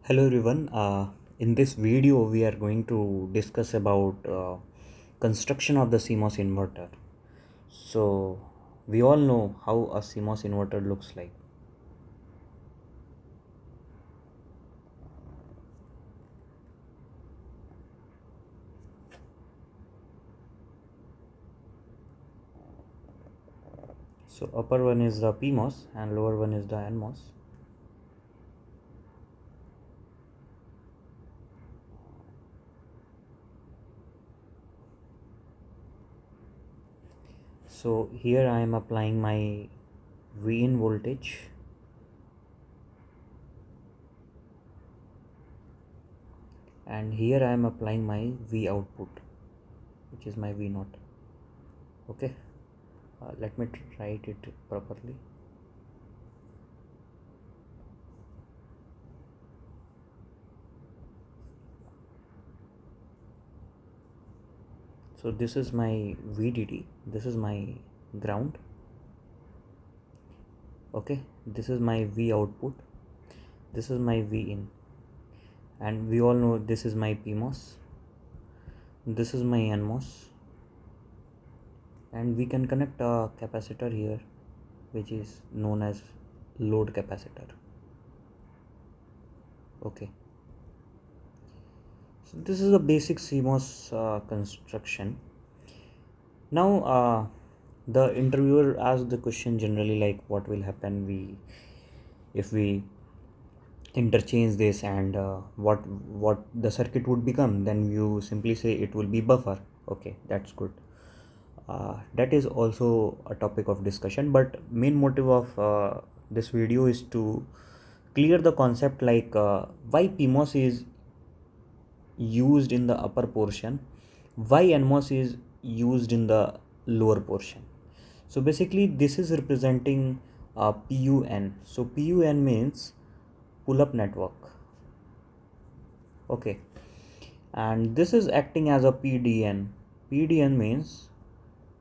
Hello everyone. In this video, we are going to discuss about construction of the CMOS inverter. So we all know how a CMOS inverter looks like. So upper one is the PMOS and lower one is the Nmos. So here I am applying my V in voltage, and here I am applying my V output, which is my V naught. Okay, let me write it properly. So this is my VDD, this is my ground. Okay, this is my V output, this is my V in, and we all know this is my PMOS, this is my Nmos, and we can connect a capacitor here, which is known as load capacitor. Okay, so this is a basic CMOS construction. Now the interviewer asked the question generally like what will happen if we interchange this, and what the circuit would become. Then you simply say it will be buffer. Okay, that's good. That is also a topic of discussion, but main motive of this video is to clear the concept like why PMOS is used in the upper portion, why NMOS is used in the lower portion. So basically this is representing PUN. So PUN means pull up network. Okay, and this is acting as a PDN. PDN means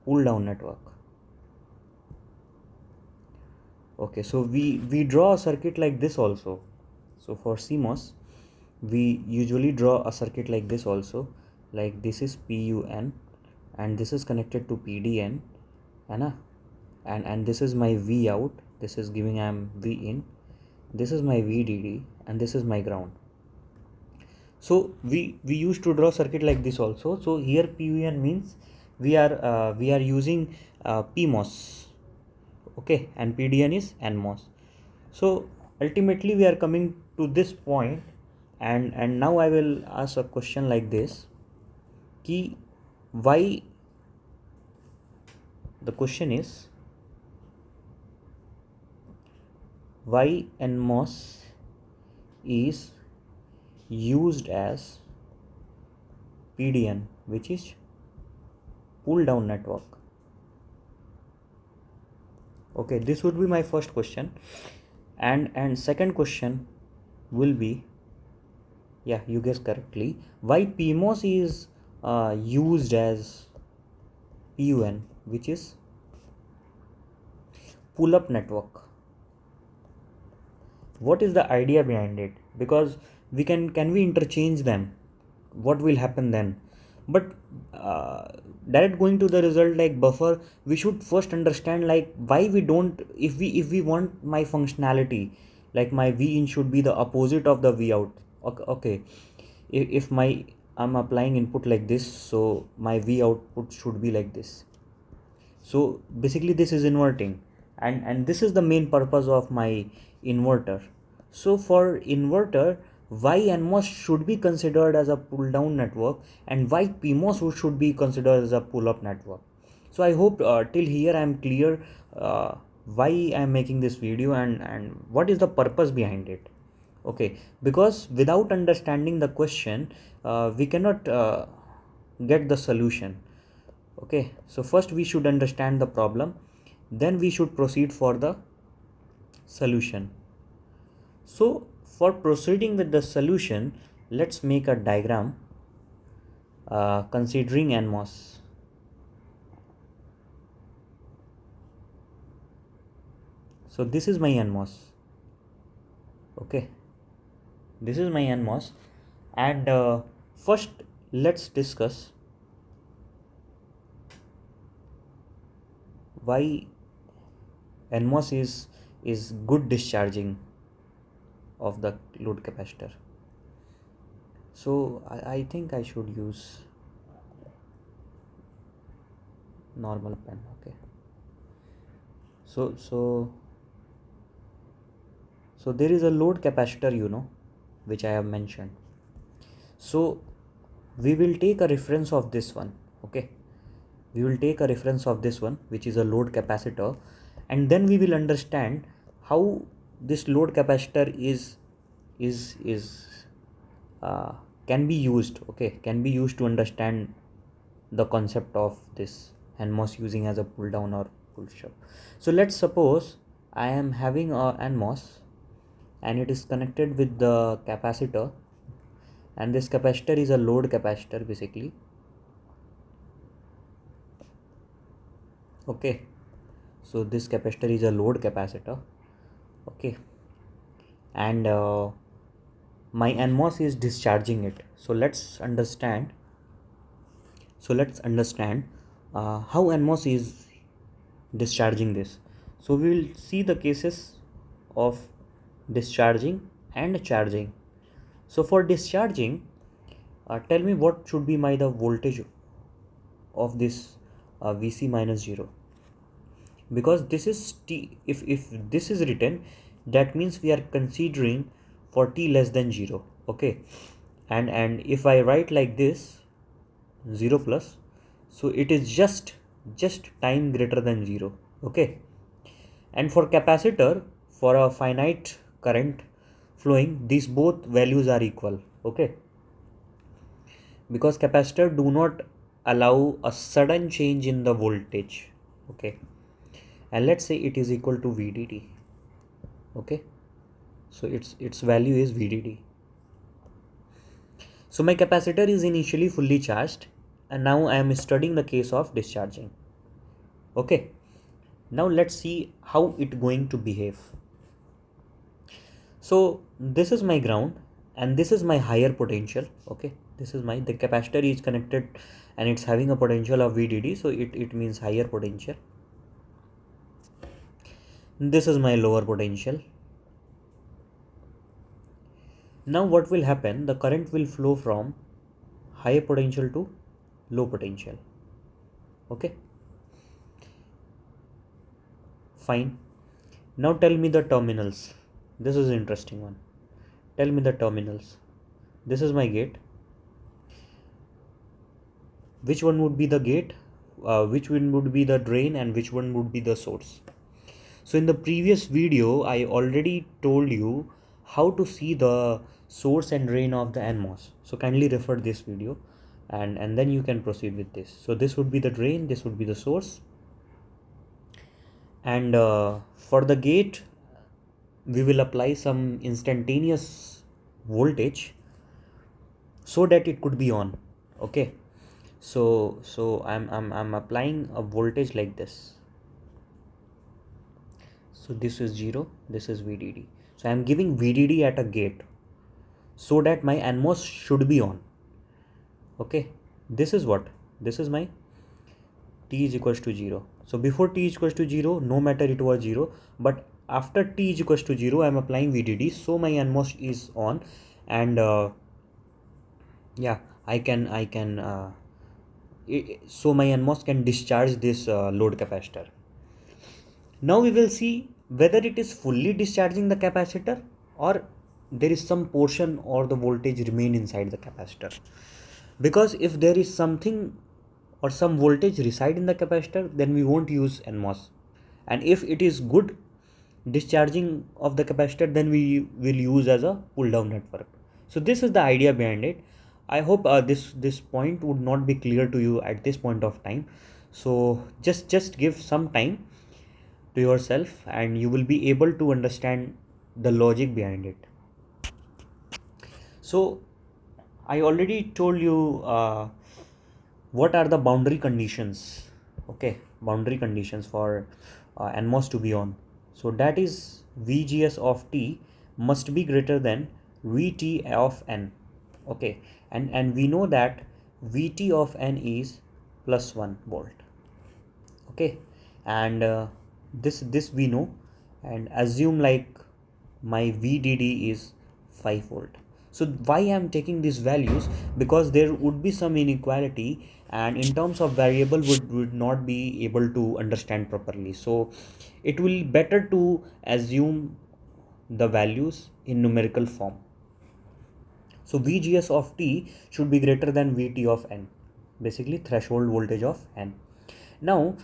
pull down network. Okay, so we draw a circuit like this also. So for CMOS we usually draw a circuit like this also, like this is PUN and this is connected to PDN, and this is my V out, this is giving I'm V in, this is my VDD, and this is my ground. So we used to draw circuit like this also. So here PUN means we are using PMOS. Okay, and PDN is NMOS. So ultimately we are coming to this point, and now I will ask a question like this, ki why, the question is why NMOS is used as PDN, which is pull down network. Okay, this would be my first question, and second question will be, yeah, you guessed correctly, why PMOS is used as PUN, which is pull up network. What is the idea behind it? Because we can we interchange them, what will happen then? But direct going to the result like buffer, we should first understand like why we don't, if we want my functionality, like my V in should be the opposite of the V out. Okay, if my I'm applying input like this, so my V output should be like this. So basically this is inverting, and this is the main purpose of my inverter. So for inverter, why NMOS should be considered as a pull down network and why PMOS should be considered as a pull up network. So I hope till here I am clear why I am making this video, and what is the purpose behind it. Okay, because without understanding the question we cannot get the solution. Okay, so first we should understand the problem, then we should proceed for the solution. So for proceeding with the solution, let's make a diagram considering NMOS. So this is my NMOS. Okay, This is my Nmos, and first let's discuss why Nmos is good discharging of the load capacitor. So I think I should use normal pen. Okay. So there is a load capacitor, which I have mentioned. So we will take a reference of this one. Okay. We will take a reference of this one, which is a load capacitor, and then we will understand how this load capacitor is uh, can be used. Okay, can be used to understand the concept of this NMOS using as a pull down or pull shove. So let's suppose I am having a NMOS and it is connected with the capacitor, and this capacitor is a load capacitor basically. Okay, so this capacitor is a load capacitor. Okay, and my NMOS is discharging it. So let's understand how NMOS is discharging this. So we will see the cases of discharging and charging. So for discharging, tell me what should be the voltage of this Vc minus 0, because this is t. If this is written, that means we are considering for t less than 0. Okay, and if I write like this 0 plus, so it is just time greater than 0. Okay, and for capacitor, for a finite current flowing, these both values are equal. Okay, because capacitor do not allow a sudden change in the voltage. Okay, and let's say it is equal to VDD. Okay, so its value is VDD. So my capacitor is initially fully charged, and now I am studying the case of discharging. Okay, now let's see how it going to behave. So this is my ground and this is my higher potential. Okay, this is the capacitor is connected and it's having a potential of VDD, so it means higher potential. This is my lower potential. Now what will happen? The current will flow from higher potential to low potential. Okay, fine. Now tell me the terminals. This is an interesting one. Tell me the terminals. This is my gate. Which one would be the gate? Which one would be the drain, and which one would be the source? So in the previous video, I already told you how to see the source and drain of the NMOS. So kindly refer this video, and then you can proceed with this. So this would be the drain, this would be the source. And for the gate, we will apply some instantaneous voltage so that it could be on. Okay, so I'm applying a voltage like this. So this is 0, this is VDD. So I am giving VDD at a gate so that my NMOS should be on. Okay, this is what? This is my t is equals to 0. So before t is equals to 0, no matter it was 0, but after t is equals to 0, I am applying VDD, so my NMOS is on, and yeah, I can so my NMOS can discharge this load capacitor. Now we will see whether it is fully discharging the capacitor or there is some portion or the voltage remain inside the capacitor. Because if there is something or some voltage reside in the capacitor, then we won't use NMOS. And if it is good discharging of the capacitor, then we will use as a pull down network. So this is the idea behind it. I hope this point would not be clear to you at this point of time. So just give some time to yourself and you will be able to understand the logic behind it. So I already told you what are the boundary conditions. Okay, boundary conditions for NMOS to be on. So that is VGS of T must be greater than Vt of n. Okay, and we know that Vt of n is plus 1 volt. Okay, and this we know, and assume like my VDD is 5 volt. So why I am taking these values? Because there would be some inequality, and in terms of variable would not be able to understand properly. So it will better to assume the values in numerical form. So VGS of T should be greater than VT of N, basically threshold voltage of N. Now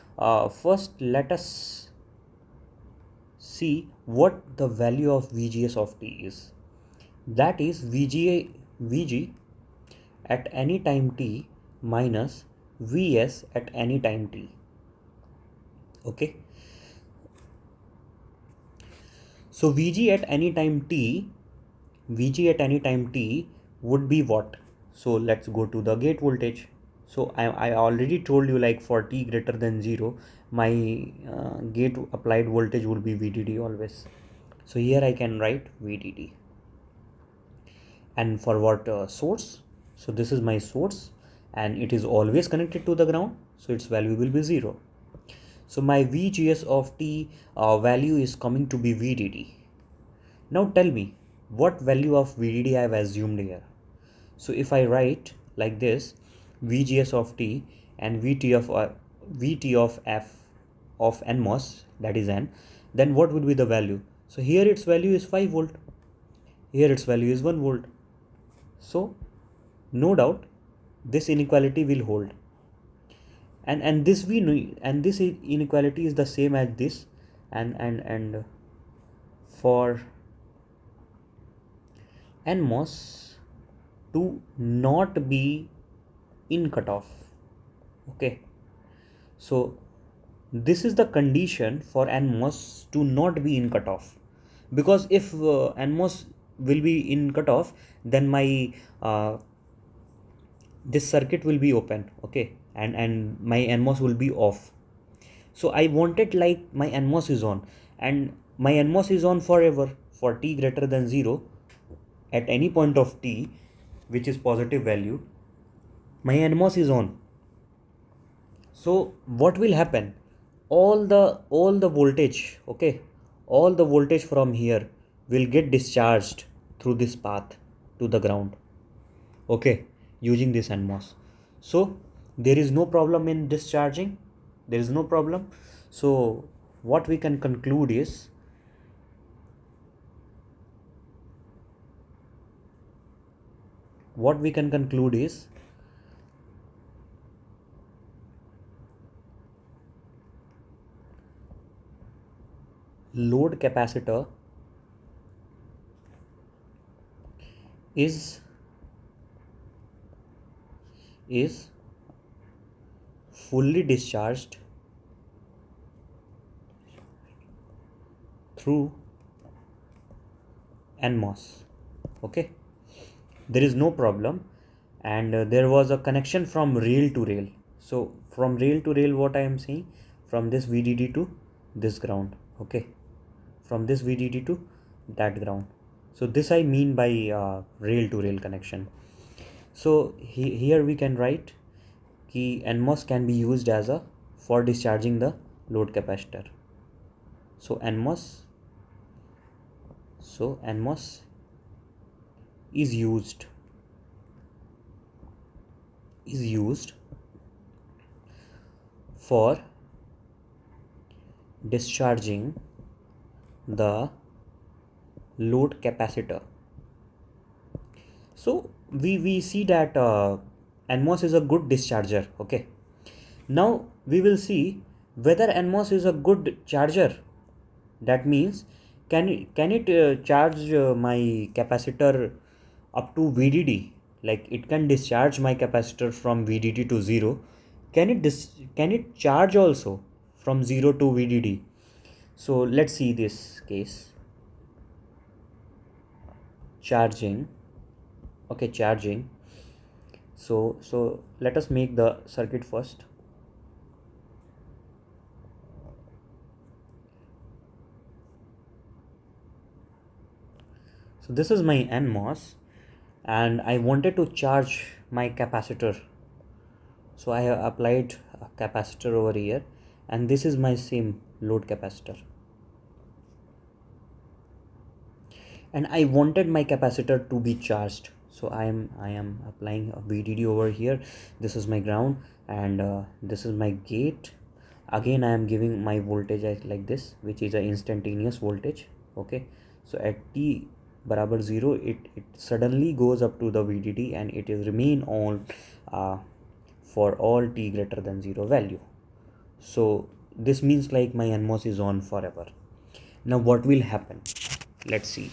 first let us see what the value of VGS of T is. That is VG at any time T minus Vs at any time T. Okay, so VG at any time T, Vg at any time T would be what? So let's go to the gate voltage. So I already told you, like for T greater than 0, my gate applied voltage will be VDD always. So here I can write VDD. And for what source? So this is my source, and it is always connected to the ground, so its value will be 0. So my VGS of T value is coming to be VDD. Now tell me, what value of VDD I have assumed here? So if I write like this, VGS of T and VT of F of Nmos, that is N, then what would be the value? So here its value is 5 volt, here its value is 1 volt. So no doubt this inequality will hold, and this we know, and this inequality is the same as this, and for Nmos to not be in cutoff. Okay, so this is the condition for Nmos to not be in cutoff, because if Nmos will be in cutoff, then my this circuit will be open. Okay, and my Nmos will be off. So I wanted like my Nmos is on, and my Nmos is on forever for T greater than 0. At any point of T, which is positive value, my Nmos is on. So what will happen? All the voltage, okay, all the voltage from here will get discharged through this path to the ground. Okay, using this Nmos. So there is no problem in discharging. There is no problem. So what we can conclude is, load capacitor is fully discharged through Nmos. Okay, there is no problem, and there was a connection from rail to rail. So from rail to rail, what I am saying, from this VDD to this ground. Okay, from this VDD to that ground. So this I mean by rail to rail connection. So here we can write कि Nmos can be used as a for discharging the load capacitor. So Nmos is used for discharging the load capacitor. So we see that Nmos is a good discharger. Okay, now we will see whether Nmos is a good charger. That means, can it charge my capacitor up to VDD? Like it can discharge my capacitor from VDD to 0. Can it charge also from 0 to VDD? So let's see this case. Charging. Okay, charging. So let us make the circuit first. So this is my Nmos, and I wanted to charge my capacitor. So I have applied a capacitor over here, and this is my same load capacitor. And I wanted my capacitor to be charged. So I am applying a VDD over here. This is my ground, and this is my gate. Again I am giving my voltage like this, which is an instantaneous voltage. Okay, so at t barabar 0, it suddenly goes up to the VDD, and it is remain on for all t greater than 0 value. So this means like my Nmos is on forever. Now what will happen? Let's see.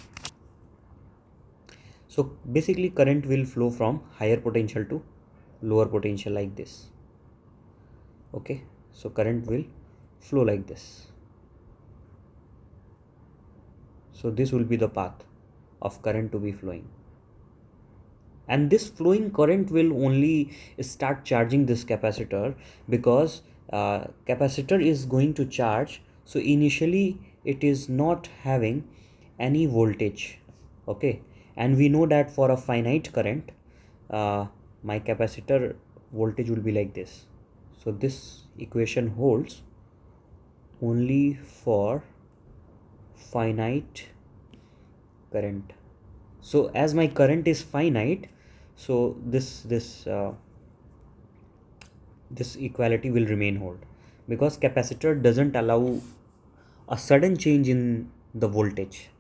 So basically current will flow from higher potential to lower potential like this. Okay, so current will flow like this. So this will be the path of current to be flowing. And this flowing current will only start charging this capacitor, because capacitor is going to charge. So initially it is not having any voltage. Okay, and we know that for a finite current, my capacitor voltage will be like this. So this equation holds only for finite current. So as my current is finite, so this equality will remain hold, because capacitor doesn't allow a sudden change in the voltage.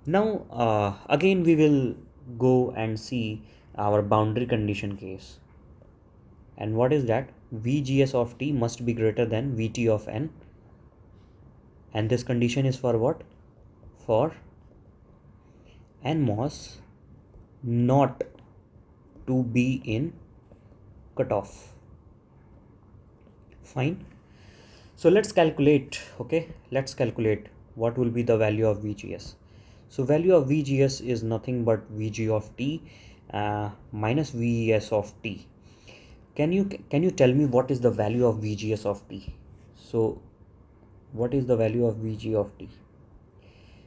Now again we will go and see our boundary condition case. And what is that? VGS of t must be greater than VT of n. And this condition is for what? For Nmos not to be in cutoff. Fine. So let's calculate. Okay, let's calculate what will be the value of VGS. So value of VGS is nothing but VG of t minus VES of t. Can you tell me what is the value of VGS of t? So what is the value of VG of t?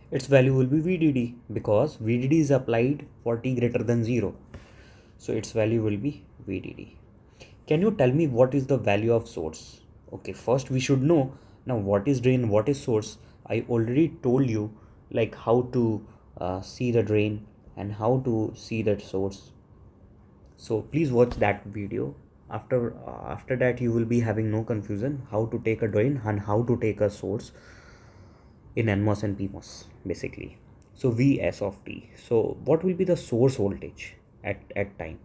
Its value will be VDD, because VDD is applied for t greater than 0. So its value will be VDD. Can you tell me what is the value of source? Okay, first we should know now what is drain, what is source. I already told you like how to see the drain and how to see that source. So please watch that video. After that you will be having no confusion how to take a drain and how to take a source in Nmos and PMOS basically. So Vs of t. So what will be the source voltage at time?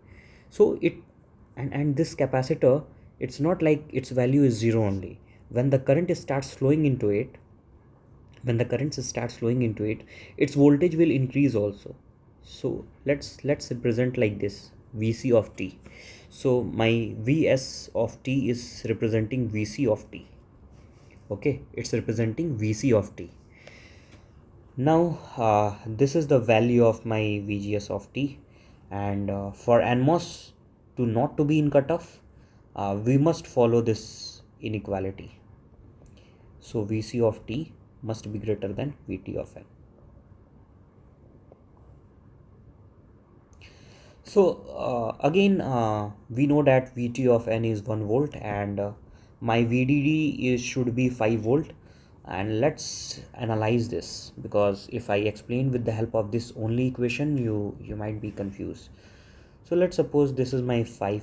So it and this capacitor, it's not like its value is 0 only. When the current starts flowing into it, its voltage will increase also. So let's represent like this, Vc of t. So my Vs of t is representing Vc of t. Okay, it's representing Vc of t. Now this is the value of my VGS of t, and for Nmos to not to be in cutoff, we must follow this inequality. So Vc of t must be greater than Vt of n. So again we know that Vt of n is 1 volt, and my VDD should be 5 volt. And let's analyze this, because if I explain with the help of this only equation, you might be confused. So let's suppose this is my 5,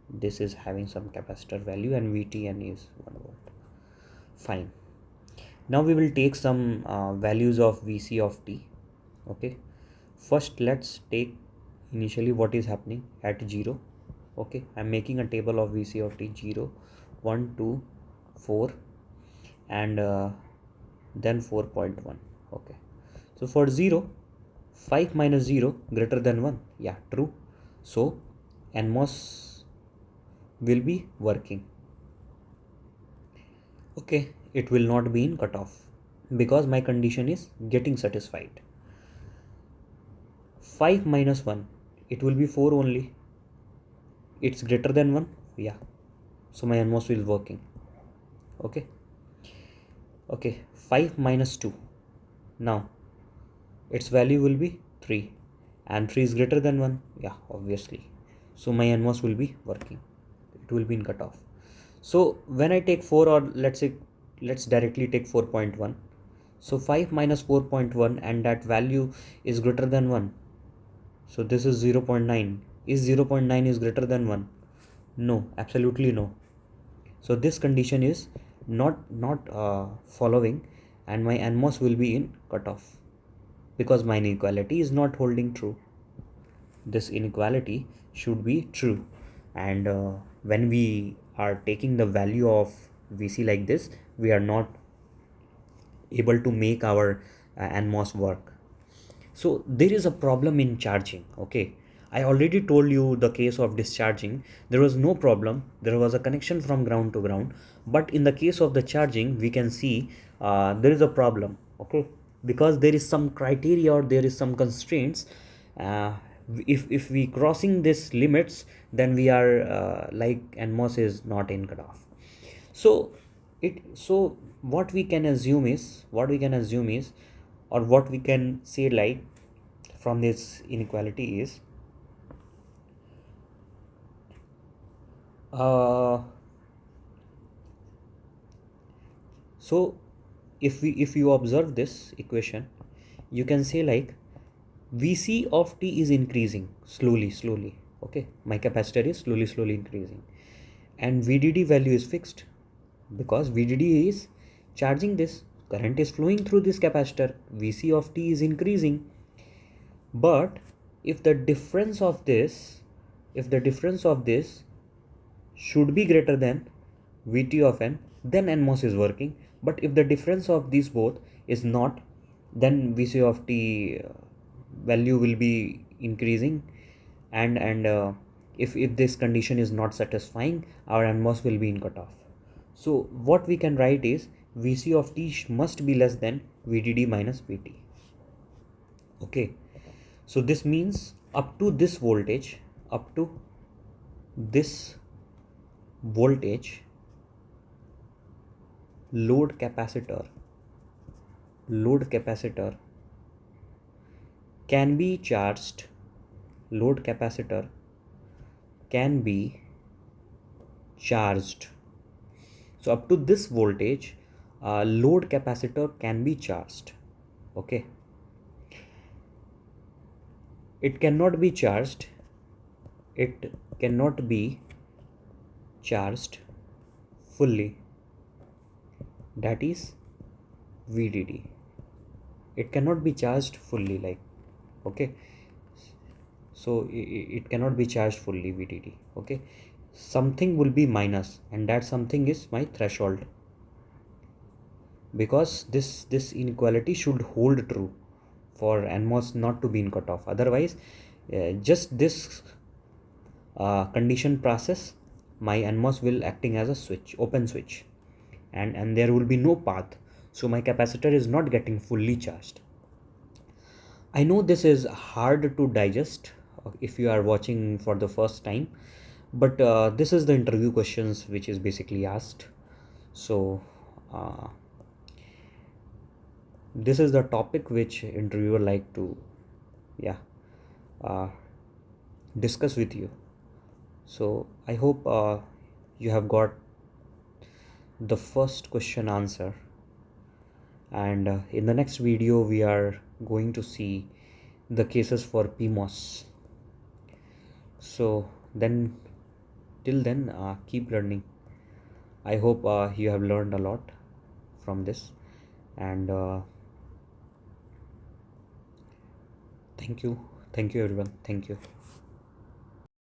this is having some capacitor value, and Vtn is 1 volt. Fine. Now we will take some values of Vc of t. Okay, first let's take initially what is happening at 0. Okay, I'm making a table of Vc of t: 0, 1, 2, 4, and then 4.1. Okay, so for 0, 5 minus 0 greater than 1. Yeah, true. So Nmos will be working. Okay, it will not be in cutoff because my condition is getting satisfied. 5 minus 1, it will be 4 only. It's greater than 1. Yeah, so my Nmos will working. Okay, 5 minus 2. Now its value will be 3, and 3 is greater than 1. Yeah, obviously. So my NMOS will be working, it will be in cutoff. So when I take 4, or let's directly take 4.1. So 5 minus 4.1, and that value is greater than 1. So this is 0.9. Is 0.9 is greater than 1? No, absolutely no. So this condition is not following, and my NMOS will be in cutoff, because my inequality is not holding true. This inequality should be true, and when we are taking the value of VC like this, we are not able to make our NMOS work. So there is a problem in charging. Okay, I already told you the case of discharging, there was no problem, there was a connection from ground to ground. But in the case of the charging, we can see there is a problem. Okay, because there is some criteria, or there is some constraints. uh, if we crossing this limits, then we are like NMOS is not in cutoff. So what we can assume is, or what we can say, like, from this inequality is, uh, so if you observe this equation, you can say, like, VC of t is increasing slowly. Okay, my capacitor is slowly increasing, and VDD value is fixed, because VDD is charging this, current is flowing through this capacitor, VC of t is increasing. But if the difference of this should be greater than Vt of n, then NMOS is working. But if the difference of these both is not, then Vc of t value will be increasing, and if this condition is not satisfying, our NMOS will be in cutoff. So what we can write is, Vc of t must be less than VDD minus Vt. Okay, so this means up to this voltage, load capacitor can be charged. Load capacitor can be charged. So up to this voltage, load capacitor can be charged. Okay, it cannot be charged fully, that is VDD. It cannot be charged fully, like, okay, so it cannot be charged fully, VDD. Okay, something will be minus, and that something is my threshold, because this inequality should hold true for NMOS not to be in cutoff. Otherwise, just this condition process, my NMOS will acting as a switch, open switch, and there will be no path, so my capacitor is not getting fully charged. I know this is hard to digest if you are watching for the first time, but this is the interview questions which is basically asked. So this is the topic which interviewer like to uh, discuss with you. So I hope you have got the first question answer, and in the next video we are going to see the cases for PMOS. So then, till then, keep learning. I hope you have learned a lot from this, and thank you everyone, thank you.